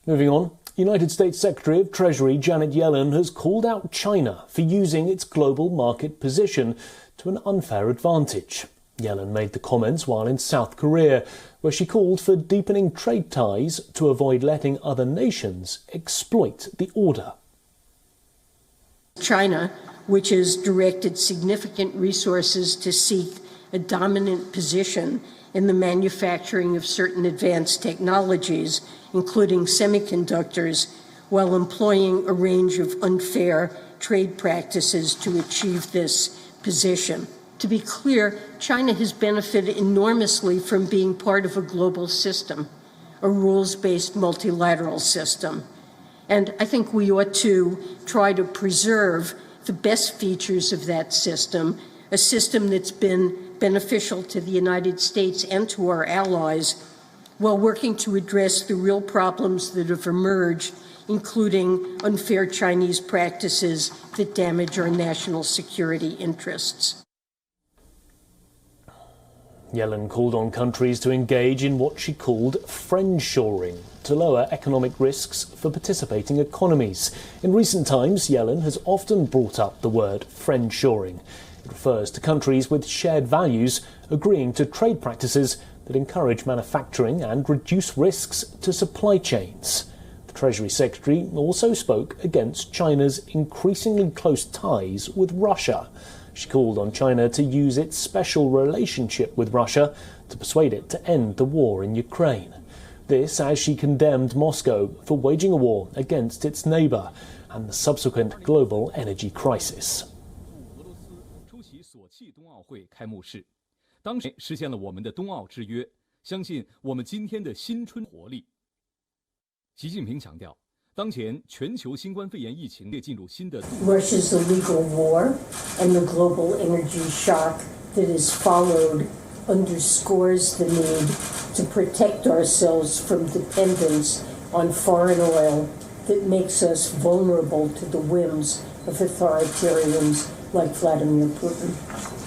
Moving on, United States Secretary of Treasury Janet Yellen has called out China for using its global market position to an unfair advantage. Yellen made the comments while in South Korea, where she called for deepening trade ties to avoid letting other nations exploit the order. China, which has directed significant resources to seek a dominant position in the manufacturing of certain advanced technologies, including semiconductors, while employing a range of unfair trade practices to achieve this position. To be clear, China has benefited enormously from being part of a global system, a rules-based multilateral system. And I think we ought to try to preserve the best features of that system, a system that's been beneficial to the United States and to our allies, while working to address the real problems that have emerged, including unfair Chinese practices that damage our national security interests. Yellen called on countries to engage in what she called friendshoring to lower economic risks for participating economies. In recent times, Yellen has often brought up the word friendshoring. It refers to countries with shared values agreeing to trade practices that encourage manufacturing and reduce risks to supply chains. The Treasury Secretary also spoke against China's increasingly close ties with Russia. She called on China to use its special relationship with Russia to persuade it to end the war in Ukraine. This as she condemned Moscow for waging a war against its neighbour and the subsequent global energy crisis. ，Russia's illegal war and the global energy shock that has followed underscores the need to protect ourselves from dependence on foreign oil that makes us vulnerable to the whims of authoritarians like Vladimir Putin.